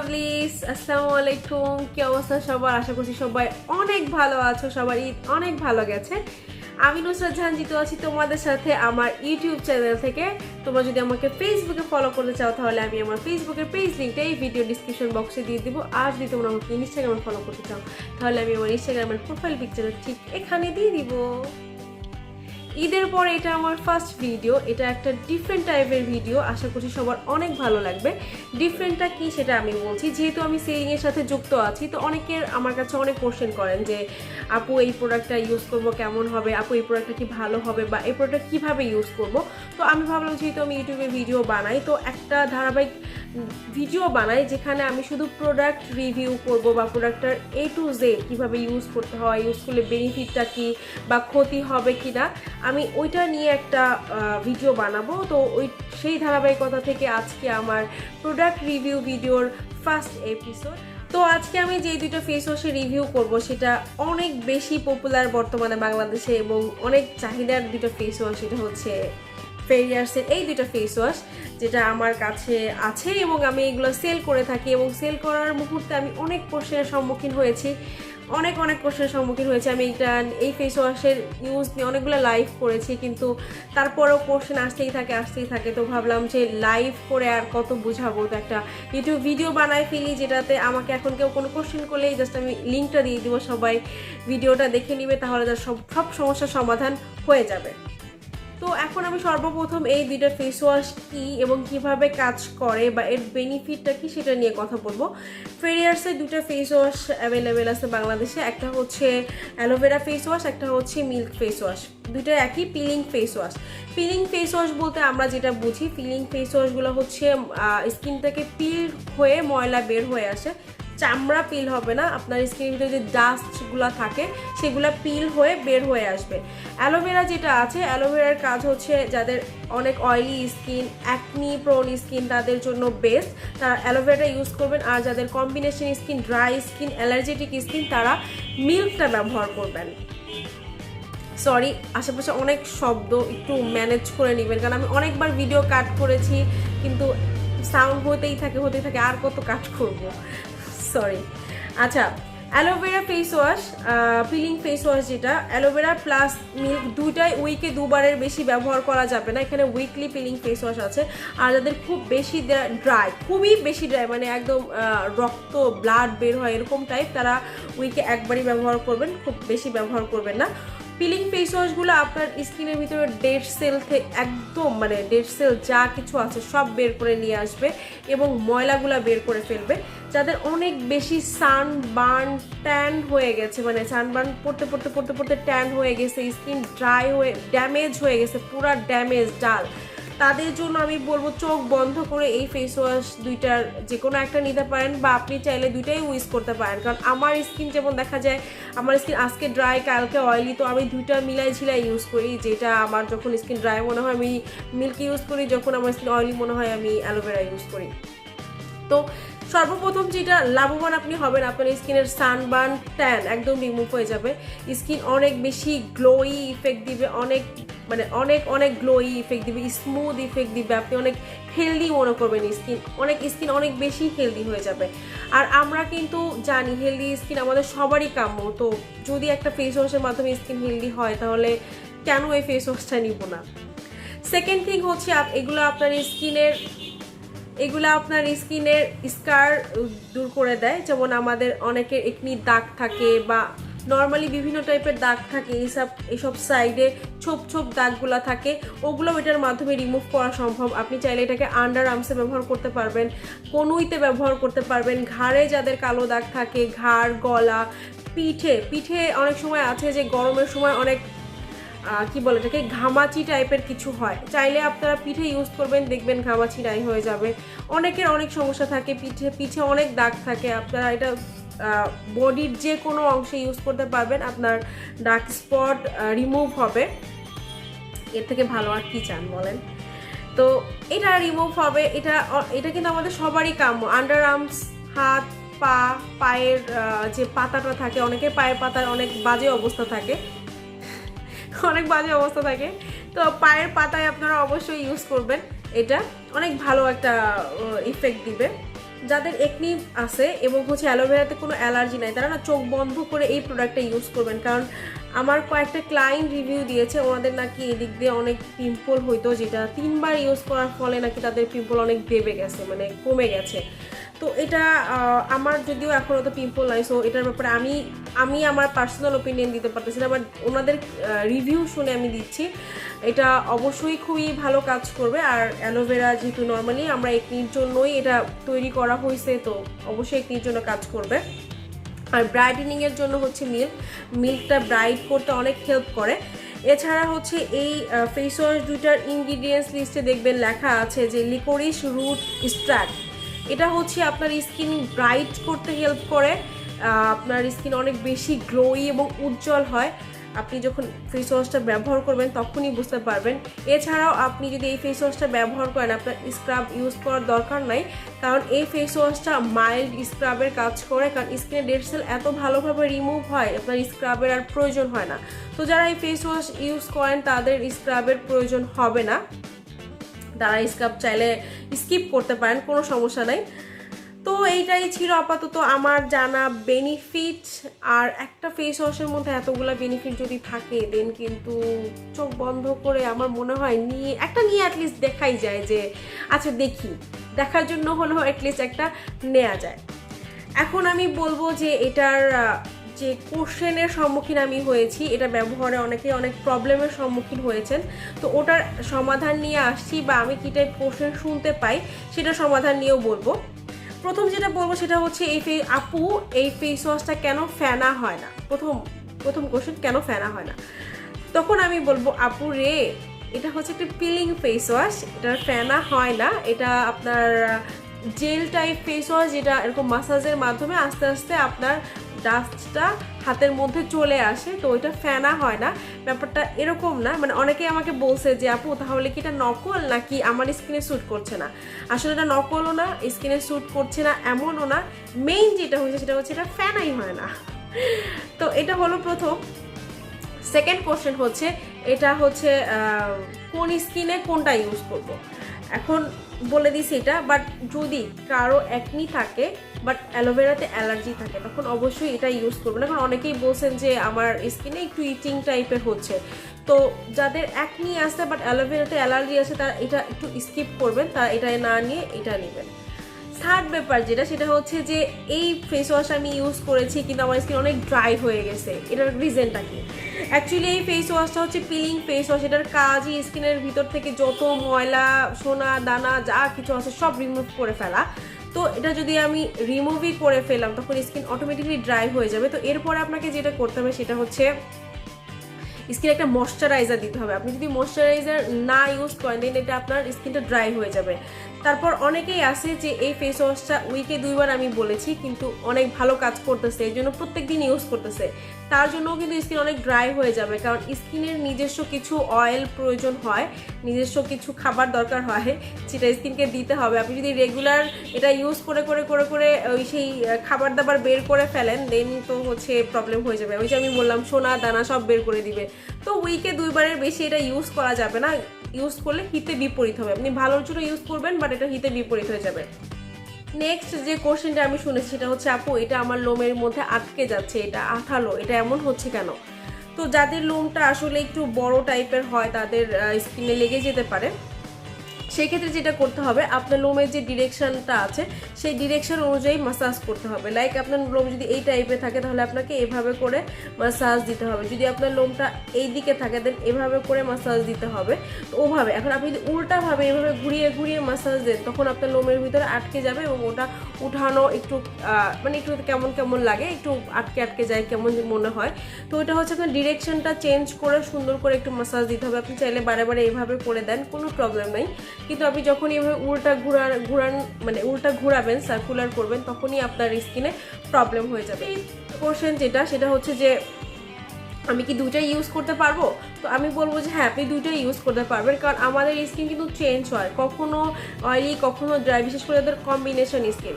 লাভলিস, আসসালামু আলাইকুম। কি অবস্থা সবার? আশা করছি সবাই অনেক ভালো আছো, সবার ঈদ অনেক ভালো গেছে। আমি নুসরাত জাহান জিতু আছি তোমাদের সাথে আমার ইউটিউব চ্যানেল থেকে। তোমরা যদি আমাকে ফেসবুকে ফলো করতে চাও তাহলে আমি আমার ফেসবুকের পেজ লিঙ্কটা এই ভিডিও ডিসক্রিপশন বক্সে দিয়ে দিব। আর যদি তোমরা আমাকে ইনস্টাগ্রামে ফলো করতে চাও তাহলে আমি আমার ইনস্টাগ্রামের প্রোফাইল পিকচার ঠিক এখানে দিয়ে দিব। ঈদের পর এটা আমার ফার্স্ট ভিডিও, এটা একটা ডিফারেন্ট টাইপের ভিডিও। আশা করছি সবার অনেক ভালো লাগবে। ডিফারেন্টটা কি সেটা আমি বলছি। যেহেতু আমি সেলিংয়ের সাথে যুক্ত আছি, তো অনেকের আমার কাছে অনেক কোশ্চেন করেন যে আপু এই প্রোডাক্টটা ইউজ করব কেমন হবে, আপু এই প্রোডাক্টটা কি ভালো হবে, বা এই প্রোডাক্ট কীভাবে ইউজ করব। তো আমি ভাবলাম যেহেতু আমি ইউটিউবে ভিডিও বানাই, তো একটা ধারাবাহিক ভিডিও বানাই যেখানে আমি শুধু প্রোডাক্ট রিভিউ করব বা প্রোডাক্টটার A to Z কীভাবে ইউজ করতে হয়, ইউজ করলে বেনিফিটটা কী বা ক্ষতি হবে কি না, আমি ওইটা নিয়ে একটা ভিডিও বানাবো। তো সেই ধারাবাহিকতা থেকে আজকে আমার প্রোডাক্ট রিভিউ ভিডিওর ফার্স্ট এপিসোড। তো আজকে আমি যেই দুটো ফেস ওয়াশের রিভিউ করব সেটা অনেক বেশি পপুলার বর্তমানে বাংলাদেশে এবং অনেক চাহিদার দুটো ফেস ওয়াশ। সেটা হচ্ছে ফেরিয়ার্সের এই দুটো ফেস ওয়াশ, যেটা আমার কাছে আছে এবং আমি এগুলো সেল করে থাকি। এবং সেল করার মুহূর্তে আমি অনেক কোশ্চেনের সম্মুখীন হয়েছি, অনেক কোশ্চেনের সম্মুখীন হয়েছে। আমি এই ফেস ওয়াশের ইউজ নিয়ে অনেকগুলো লাইভ করেছি, কিন্তু তারপরেও কোশ্চেন আসতেই থাকে। তো ভাবলাম যে লাইভ করে আর কত বুঝাবো, তো একটা ইউটিউব ভিডিও বানায় ফেলি, যেটাতে আমাকে এখন কেউ কোনো কোশ্চেন করলেই জাস্ট আমি লিঙ্কটা দিয়ে দিব, সবাই ভিডিওটা দেখে নিবে, তাহলে তার সব সমস্যার সমাধান হয়ে যাবে। তো এখন আমি সর্বপ্রথম এই দুইটা ফেস ওয়াশ কী এবং কিভাবে কাজ করে বা এর বেনিফিটটা কি সেটা নিয়ে কথা বলবো। ফেরিয়ার্সের দুটো ফেস ওয়াশ অ্যাভেলেবেল আছে বাংলাদেশে। একটা হচ্ছে অ্যালোভেরা ফেস ওয়াশ, একটা হচ্ছে মিল্ক ফেস ওয়াশ। দুটো একই peeling face wash. Peeling face wash বলতে আমরা যেটা বুঝি, পিলিং ফেস ওয়াশগুলো হচ্ছে স্কিন থেকে পিল হয়ে ময়লা বের হয়ে আসে, চামড়া পিল হবে না, আপনার স্কিনের ভিতরে যে ডাস্টগুলো থাকে সেগুলো পিল হয়ে বের হয়ে আসবে। অ্যালোভেরা যেটা আছে, অ্যালোভেরার কাজ হচ্ছে যাদের অনেক oily skin, acne prone skin, তাদের জন্য বেস্ট, তারা অ্যালোভেরাটা ইউজ করবেন। আর যাদের combination skin, dry skin, অ্যালার্জেটিক skin, তারা মিল্কটা ব্যবহার করবেন। সরি, আশেপাশে অনেক শব্দ, একটু ম্যানেজ করে নেবেন, কারণ আমি অনেকবার ভিডিও কাট করেছি কিন্তু সাউন্ড হতেই থাকে, আর কত কাট করব, সরি। আচ্ছা, aloe vera face wash, peeling face wash, যেটা অ্যালোভেরা প্লাস মিল্ক দুইটাই উইকে দুবারের বেশি ব্যবহার করা যাবে না। এখানে উইকলি পিলিং ফেস ওয়াশ আছে। আর যাদের খুব বেশি ড্রাই, খুবই বেশি ড্রাই, মানে একদম রক্ত ব্লাড বের হয় এরকম টাইপ, তারা উইকে একবারই ব্যবহার করবেন, খুব বেশি ব্যবহার করবেন না। পিলিং ফেস ওয়াশগুলো আপনার স্কিনের ভিতরে ডেড সেল থেকে একদম, মানে ডেড সেল যা কিছু আছে সব বের করে নিয়ে আসবে এবং ময়লাগুলো বের করে ফেলবে। যাদের অনেক বেশি সানবার্ন ট্যান হয়ে গেছে, মানে সানবার্ন পড়তে ট্যান হয়ে গেছে, স্কিন ড্রাই হয়ে ড্যামেজ হয়ে গেছে, পুরা ড্যামেজ ডাল, তাদের জন্য আমি বলবো চোখ বন্ধ করে এই ফেস ওয়াশ দুইটার যে কোনো একটা নিতে পারেন, বা আপনি চাইলে দুইটাই ইউজ করতে পারেন। কারণ আমার স্কিন যেমন দেখা যায়, আমার স্কিন আজকে ড্রাই কালকে অয়েলি, তো আমি দুইটা ঝিলাই ইউজ করি। যেটা আমার যখন স্কিন ড্রাই মনে হয় আমি মিল্ক ইউজ করি, যখন আমার স্কিন অয়েলি মনে হয় আমি অ্যালোভেরা ইউজ করি। তো সর্বপ্রথম যেটা লাভবান আপনি হবেন, আপনার স্কিনের সানবার্ন ট্যান একদম রিমুভ হয়ে যাবে, স্কিন অনেক বেশি গ্লোই ইফেক্ট দিবে, অনেক গ্লোই ইফেক্ট দিবে, স্মুথ ইফেক্ট দিবে, আপনি অনেক হেলদি মনে করবেন, স্কিন অনেক বেশি হেলদি হয়ে যাবে। আর আমরা কিন্তু জানি হেলদি স্কিন আমাদের সবারই কাম্য। তো যদি একটা ফেস ওয়াশের মাধ্যমে স্কিন হেলদি হয় তাহলে কেন এই ফেস ওয়াশটা নিব না। সেকেন্ড থিং হচ্ছে এগুলো আপনার স্কিনের স্কার দূর করে দেয়। যেমন আমাদের অনেকের একনি দাগ থাকে বা নর্মালি বিভিন্ন টাইপের দাগ থাকে, এইসব সাইডে ছোপ দাগগুলো থাকে, ওগুলো এটার মাধ্যমে রিমুভ করা সম্ভব। আপনি চাইলে এটাকে আন্ডার আর্মসে ব্যবহার করতে পারবেন, কনুইতে ব্যবহার করতে পারবেন, ঘাড়ে যাদের কালো দাগ থাকে, ঘাড়, গলা, পিঠে অনেক সময় আছে যে গরমের সময় অনেক কি বলে এটাকে ঘামাচি টাইপের কিছু হয়, চাইলে আপনারা পিঠে ইউজ করবেন, দেখবেন ঘামাচি নাই হয়ে যাবে। অনেকের অনেক সমস্যা থাকে, পিঠে অনেক দাগ থাকে, আপনারা এটা বডির যে কোনো অংশে ইউজ করতে পারবেন, আপনার ডার্ক স্পট রিমুভ হবে। এর থেকে ভালো আর কি চান বলেন। তো এটা রিমুভ হবে, এটা কিন্তু আমাদের সবারই কাম্য। আন্ডার আর্মস, হাত, পায়ের যে পাতাটা থাকে, অনেকের পায়ের পাতার অনেক বাজে অবস্থা থাকে, তো পায়ের পাতায় আপনারা অবশ্যই ইউজ করবেন, এটা অনেক ভালো একটা ইফেক্ট দিবে। যাদের একনি আছে এবং হচ্ছে অ্যালোভেরাতে কোনো অ্যালার্জি নাই তারা না চোখ বন্ধ করে এই প্রোডাক্টটা ইউজ করবেন, কারণ আমার কয়েকটা ক্লায়েন্ট রিভিউ দিয়েছে ওনাদের নাকি এদিক দিয়ে অনেক পিম্পল হইতো, যেটা 3বার ইউজ করার ফলে নাকি তাদের পিম্পল অনেক দেবে গেছে, মানে কমে গেছে। তো এটা আমার যদিও এখনও তো পিম্পল নাই, সো এটার ব্যাপারে আমি আমার পার্সোনাল ওপিনিয়ন দিতে পারতেছি না, বাট ওনাদের রিভিউ শুনে আমি দিচ্ছি এটা অবশ্যই খুবই ভালো কাজ করবে। আর অ্যালোভেরা যেহেতু নর্মালি আমরা একনির জন্যই এটা তৈরি করা হয়েছে, তো অবশ্যই একনির জন্য কাজ করবে। আর ব্রাইটেনিংয়ের জন্য হচ্ছে মিল্কটা ব্রাইট করতে অনেক হেল্প করে। এছাড়া হচ্ছে এই ফেস ওয়াশ দুইটার ইনগ্রিডিয়েন্টস লিস্টে দেখবেন লেখা আছে যে লিকোরিস রুট এক্সট্রাক্ট, এটা হচ্ছে আপনার স্কিন ব্রাইট করতে হেল্প করে, আপনার স্কিন অনেক বেশি গ্লোই এবং উজ্জ্বল হয় আপনি যখন ফেস ওয়াশটা ব্যবহার করবেন তখনই বুঝতে পারবেন। এছাড়াও আপনি যদি এই ফেস ওয়াশটা ব্যবহার করেন আপনার স্ক্রাব ইউজ করার দরকার নাই, কারণ এই ফেস ওয়াশটা মাইল্ড স্ক্রাবের কাজ করে, কারণ স্কিনের ডেড সেল এত ভালোভাবে রিমুভ হয় আপনার স্ক্রাবের আর প্রয়োজন হয় না। তো যারা এই ফেস ওয়াশ ইউজ করেন তাদের স্ক্রাবের প্রয়োজন হবে না, তারা স্ক্রাব চাইলে স্কিপ করতে পারেন, কোনো সমস্যা নাই। তো এইটাই ছিল আপাতত আমার জানা বেনিফিট। আর একটা ফেস ওয়াশের মধ্যে এতগুলো বেনিফিট যদি থাকে দেন কিন্তু চোখ বন্ধ করে আমার মনে হয় নিয়ে অ্যাটলিস্ট দেখাই যায় যে আচ্ছা দেখার জন্য হলেও অ্যাটলিস্ট একটা নেওয়া যায়। এখন আমি বলবো যে এটার যে কোশ্চেনের সম্মুখীন আমি হয়েছি, এটা ব্যবহারে অনেকে অনেক প্রবলেমের সম্মুখীন হয়েছেন, তো ওটার সমাধান নিয়ে আসছি, বা আমি কী টাইপ কোশ্চেন শুনতে পাই সেটা সমাধান নিয়েও বলবো। প্রথম যেটা বলবো সেটা হচ্ছে আপু এই ফেস ওয়াশটা কেন ফেনা হয় না, প্রথম কোশ্চেন কেন ফেনা হয় না। তখন আমি বলবো আপু রে, এটা হচ্ছে একটা পিলিং ফেস ওয়াশ, এটা ফেনা হয় না, এটা আপনার জেল টাইপ ফেস ওয়াশ, যেটা এরকম মাসাজের মাধ্যমে আস্তে আস্তে আপনার ডাস্টটা হাতের মধ্যে চলে আসে, তো ওইটা ফেনা হয় না। ব্যাপারটা এরকম না, মানে অনেকেই আমাকে বলছে যে আপু তাহলে কি এটা নকল নাকি আমার স্কিনে স্যুট করছে না। আসলে এটা নকলও না, স্কিনে স্যুট করছে না এমনও না, মেইন যেটা হচ্ছে সেটা হচ্ছে এটা ফেনাই হয় না। তো এটা হলো প্রথম। সেকেন্ড কোশ্চেন হচ্ছে এটা হচ্ছে কোন স্কিনে কোনটা ইউজ করব। এখন বলে দিছি এটা, বাট যদি কারো একনি থাকে বাট অ্যালোভেরাতে অ্যালার্জি থাকে তখন অবশ্যই এটা ইউজ করবেন। এখন অনেকেই বলছেন যে আমার স্কিনে একটু ইচিং টাইপের হচ্ছে, তো যাদের একনি আছে বাট অ্যালোভেরাতে অ্যালার্জি আছে তারা এটা একটু স্কিপ করবেন, তারা এটা না নিয়ে এটা নেবেন। থার্ড ব্যাপার সেটা হচ্ছে যে এই ফেস ওয়াশ আমি ইউজ করেছি কিন্তু আমার স্কিন অনেক ড্রাই হয়ে গেছে, এটার রিজনটা কি? অ্যাকচুয়ালি এই ফেস ওয়াশটা হচ্ছে পিলিং ফেস ওয়াশ, এটার কাজই স্কিনের ভিতর থেকে যত ময়লা সোনা দানা যা কিছু আছে সব রিমুভ করে ফেলা। তো এটা যদি আমি রিমুভই করে ফেলাম তখন স্কিন অটোমেটিকলি ড্রাই হয়ে যাবে। তো এরপরে আপনাকে যেটা করতে হবে সেটা হচ্ছে স্কিনে একটা ময়শ্চারাইজার দিতে হবে। আপনি যদি ময়শ্চারাইজার না ইউজ করেন দেন এটা আপনার স্কিনটা ড্রাই হয়ে যাবে। তারপর অনেকেই আছে যে এই ফেস ওয়াশটা উইকে 2বার আমি বলেছি কিন্তু অনেক ভালো কাজ করতেছে, এই জন্য প্রত্যেক দিন ইউজ করতেছে, তার জন্যও কিন্তু স্কিন অনেক ড্রাই হয়ে যাবে, কারণ স্কিনের নিজস্ব কিছু অয়েল প্রয়োজন হয়, নিজস্ব কিছু খাবার দরকার হয় যেটা স্কিনকে দিতে হবে। আপনি যদি রেগুলার এটা ইউজ করে করে করে করে ওই সেই খাবার দাবার বের করে ফেলেন দেন তো হচ্ছে প্রবলেম হয়ে যাবে। ওই যে আমি বললাম সোনা দানা সব বের করে দিবে। তো উইকে 2বারের বেশি এটা ইউজ করা যাবে না, ইউজ করলে হিতে বিপরীত হবে। আপনি ভালোর জন্য ইউজ করবেন বাট এটা হিতে বিপরীত হয়ে যাবে। নেক্সট যে কোশ্চেনটা আমি শুনেছি সেটা হচ্ছে আপু এটা আমার লোমের মধ্যে আটকে যাচ্ছে, এটা আঠালো, এটা এমন হচ্ছে কেন? তো যাদের লোমটা আসলে একটু বড় টাইপের হয় তাদের স্কিনে লেগে যেতে পারে, সেই ক্ষেত্রে যেটা করতে হবে আপনার লোমের যে ডিরেকশনটা আছে সেই ডিরেকশন অনুযায়ী মাসাজ করতে হবে। লাইক আপনার লোম যদি এই টাইপে থাকে তাহলে আপনাকে এভাবে করে মাসাজ দিতে হবে, যদি আপনার লোমটা এই দিকে থাকে দেন এভাবে করে মাসাজ দিতে হবে। তো ওভাবে এখন আপনি যদি উল্টাভাবে এভাবে ঘুরিয়ে ঘুরিয়ে মাসাজ দেন তখন আপনার লোমের ভিতরে আটকে যাবে এবং ওটা উঠানো একটু মানে একটু কেমন কেমন লাগে, একটু আটকে আটকে যায় কেমন মনে হয়। তো এটা হচ্ছে আপনার ডিরেকশনটা চেঞ্জ করে সুন্দর করে একটু মাসাজ দিতে হবে। আপনি চাইলে বারে বারে এভাবে করে দেন, কোনো প্রবলেম নাই, কিন্তু আপনি যখন এভাবে মানে উল্টা ঘুরাবেন সার্কুলার করবেন তখনই আপনার স্কিনে প্রবলেম হয়ে যাবে। এই কোশ্চেন সেটা হচ্ছে যে আমি কি দুইটাই ইউজ করতে পারবো? তো আমি বলবো যে হ্যাঁ আপনি দুইটাই ইউজ করতে পারবেন, কারণ আমাদের স্কিন কিন্তু চেঞ্জ হয়, কখনো অয়েলি কখনো ড্রাই, বিশেষ করে তাদের কম্বিনেশন স্কিন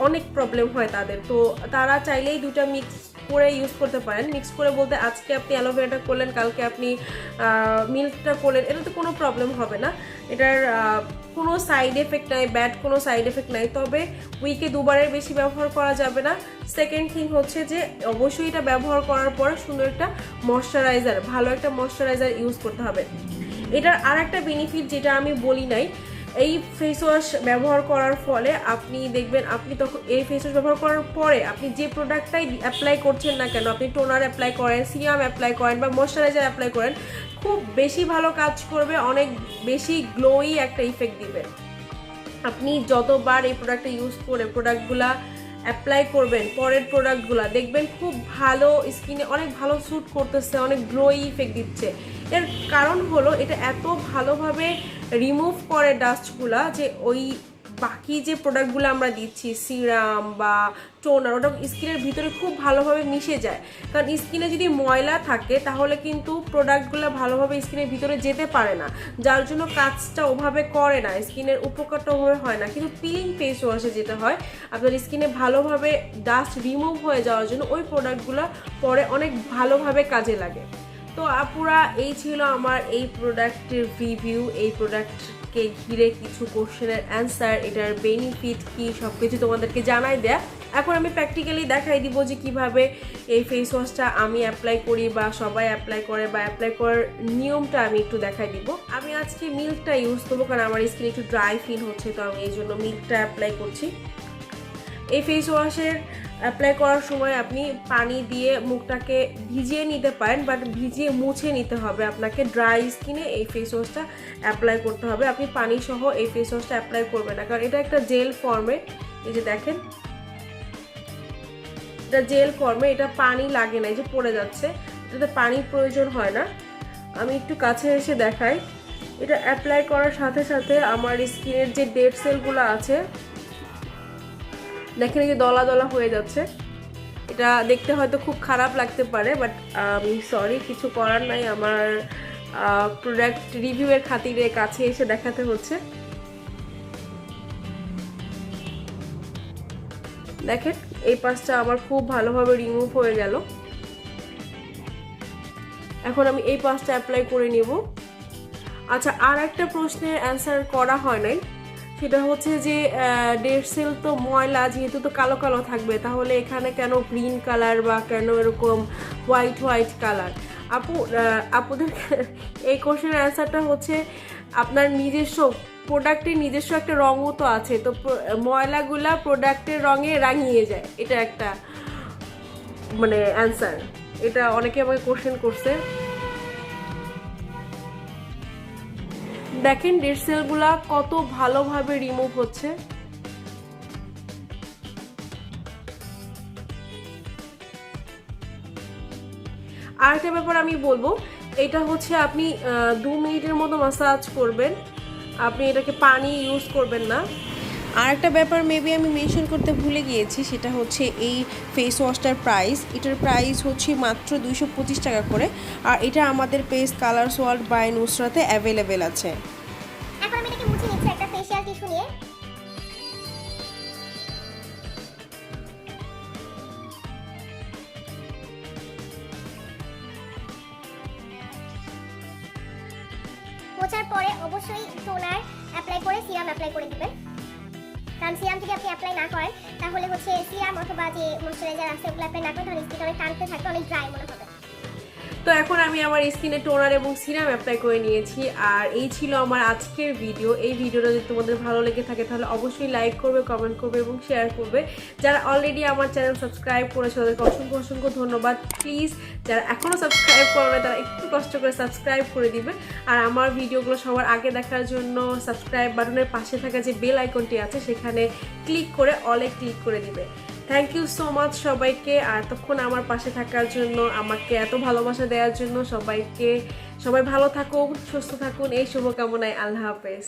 অনেক প্রবলেম হয় তাদের। তো তারা চাইলেই দুটা মিক্স করে ইউজ করতে পারেন। মিক্স করে বলতে আজকে আপনি অ্যালোভেরাটা করলেন, কালকে আপনি মিল্কটা করলেন, এটাতে কোনো প্রবলেম হবে না। এটার কোনো সাইড এফেক্ট নাই, ব্যাড কোনো সাইড এফেক্ট নাই। তবে উইকে 2 বারের বেশি ব্যবহার করা যাবে না। সেকেন্ড থিং হচ্ছে যে অবশ্যই এটা ব্যবহার করার পর সুন্দর একটা ময়শ্চারাইজার, ভালো একটা ময়শ্চারাইজার ইউজ করতে হবে। এটার আর একটা বেনিফিট যেটা আমি বলি নাই, এই ফেস ওয়াশ ব্যবহার করার ফলে আপনি দেখবেন, আপনি তখন এই ফেস ওয়াশ ব্যবহার করার পরে আপনি যে প্রোডাক্টটাই অ্যাপ্লাই করছেন না কেন, আপনি টোনার অ্যাপ্লাই করেন, সিরাম অ্যাপ্লাই করেন বা ময়শ্চারাইজার অ্যাপ্লাই করেন, খুব বেশি ভালো কাজ করবে, অনেক বেশি গ্লোই একটা ইফেক্ট দিবে। আপনি যতবার এই প্রোডাক্টটা ইউজ করে প্রোডাক্টগুলা অ্যাপ্লাই করবেন, পরের প্রোডাক্টগুলো দেখবেন খুব ভালো, স্কিনে অনেক ভালো স্যুট করতেছে, অনেক গ্লোই ইফেক্ট দিচ্ছে। এর কারণ হলো এটা এত ভালোভাবে রিমুভ করে ডাস্টগুলা, যে ওই বাকি যে প্রোডাক্টগুলো আমরা দিচ্ছি সিরাম বা টোনার, ওটা স্কিনের ভিতরে খুব ভালোভাবে মিশে যায়। কারণ স্কিনে যদি ময়লা থাকে তাহলে কিন্তু প্রোডাক্টগুলো ভালোভাবে স্কিনের ভিতরে যেতে পারে না, যার জন্য কাজটা ওভাবে করে না, স্কিনের উপকারটা ওভাবে হয় না। কিন্তু পিলিং ফেস ওয়াশে যেটা হয়, আপনার স্কিনে ভালোভাবে ডাস্ট রিমুভ হয়ে যাওয়ার জন্য ওই প্রোডাক্টগুলো পরে অনেক ভালোভাবে কাজে লাগে। তো আপুরা, এই ছিল আমার এই প্রোডাক্টের রিভিউ, এই প্রোডাক্টকে ঘিরে কিছু কোশ্চেনের অ্যান্সার, এটার বেনিফিট কি, সব কিছু তোমাদেরকে জানাই দেয়া। এখন আমি প্র্যাকটিক্যালি দেখাই দিব যে কিভাবে এই ফেস ওয়াশটা আমি অ্যাপ্লাই করি বা সবাই অ্যাপ্লাই করে, বা অ্যাপ্লাই করার নিয়মটা আমি একটু দেখাই দিব। আমি আজকে মিল্কটা ইউজ করবো কারণ আমার স্কিন একটু ড্রাই ফিল হচ্ছে, তো আমি এই জন্য মিল্কটা অ্যাপ্লাই করছি। এই ফেস ওয়াশের অ্যাপ্লাই করার সময় আপনি পানি দিয়ে মুখটাকে ভিজিয়ে নিতে পারেন, বাট ভিজিয়ে মুছে নিতে হবে আপনাকে। ড্রাই স্কিনে এই ফেস ওয়াশটা অ্যাপ্লাই করতে হবে, আপনি পানি সহ এই ফেস ওয়াশটা অ্যাপ্লাই করবেন না, কারণ এটা একটা জেল ফর্মে। এই যে দেখেন, এটা জেল ফর্মে, এটা পানি লাগে না, এই যে পড়ে যাচ্ছে, এটাতে পানির প্রয়োজন হয় না। আমি একটু কাছে এসে দেখাই। এটা অ্যাপ্লাই করার সাথে সাথে আমার স্কিনের যে ডেড সেলগুলো আছে দেখেন, এই যে দলা দলা হয়ে যাচ্ছে। এটা দেখতে হয়তো খুব খারাপ লাগতে পারে, বাট আমি সরি, কিছু করার নাই, আমার প্রোডাক্ট রিভিউয়ের খাতিরে কাছে এসে দেখাতে হচ্ছে। দেখেন এই পাশটা আমার খুব ভালোভাবে রিমুভ হয়ে গেল। এখন আমি এই পাশটা অ্যাপ্লাই করে নিব। আচ্ছা, আর একটা প্রশ্নের অ্যান্সার করা হয় নাই, সেটা হচ্ছে যে ডেড সেল তো ময়লা, যেহেতু তো কালো কালো থাকবে, তাহলে এখানে কেন গ্রিন কালার বা কেন এরকম হোয়াইট হোয়াইট কালার? আপুদের এই কোশ্চেনের অ্যান্সারটা হচ্ছে আপনার নিজস্ব প্রোডাক্টের নিজস্ব একটা রঙও তো আছে, তো ময়লাগুলা প্রোডাক্টের রঙে রাঙিয়ে যায়, এটা একটা মানে অ্যান্সার। এটা অনেকে আমাকে কোশ্চেন করছে। দেখেন ডেড সেলগুলা কত ভালোভাবে রিমুভ হচ্ছে। আরেকটা ব্যাপার আমি বলবো, এটা হচ্ছে আপনি 2 মিনিটের মতো ম্যাসাজ করবেন, আপনি এটাকে পানি ইউজ করবেন না। আর একটা ব্যাপার মেবি আমি মেনশন করতে ভুলে গিয়েছি, সেটা হচ্ছে এই ফেস ওয়াশটার প্রাইস। এটার প্রাইস হচ্ছে মাত্র 225 টাকা করে, আর এটা আমাদের পেজ কালার্স ওয়ার্ল্ড বাই নুসরাতে অ্যাভেলেবেল আছে। এখন আমি এটাকে মুছে নিচ্ছি একটা ফেশিয়াল টিস্যু নিয়ে। মোছার পরে অবশ্যই টোনার অ্যাপ্লাই করে সিরাম অ্যাপ্লাই করে দিবেন, কারণ সিরাম যদি আপনি অ্যাপ্লাই না করেন তাহলে হচ্ছে সিরাম অথবা যে ময়শ্চারাইজার আছে ওগুলো অ্যাপ্লাই না করেন তাহলে স্কিন অনেক টানতে থাকবে, অনেক ড্রাই মনে হবে। তো এখন আমি আমার স্কিনে টোনার এবং সিরাম অ্যাপ্লাই করে নিয়েছি, আর এই ছিল আমার আজকের ভিডিও। এই ভিডিওটা যদি তোমাদের ভালো লেগে থাকে তাহলে অবশ্যই লাইক করবে, কমেন্ট করবে এবং শেয়ার করবে। যারা অলরেডি আমার চ্যানেল সাবস্ক্রাইব করেছে তাদেরকে অসংখ্য অসংখ্য ধন্যবাদ। প্লিজ যারা এখনও সাবস্ক্রাইব করো না তারা একটু কষ্ট করে সাবস্ক্রাইব করে দিবে, আর আমার ভিডিওগুলো সবার আগে দেখার জন্য সাবস্ক্রাইব বাটনের পাশে থাকা যে বেল আইকনটি আছে সেখানে ক্লিক করে অলে ক্লিক করে দিবে। থ্যাংক ইউ সো মাচ সবাইকে, আর তখন আমার পাশে থাকার জন্য, আমাকে এত ভালোবাসা দেওয়ার জন্য সবাইকে। সবাই ভালো থাকুন, সুস্থ থাকুন, এই শুভকামনায়। আল্লাহ হাফেজ।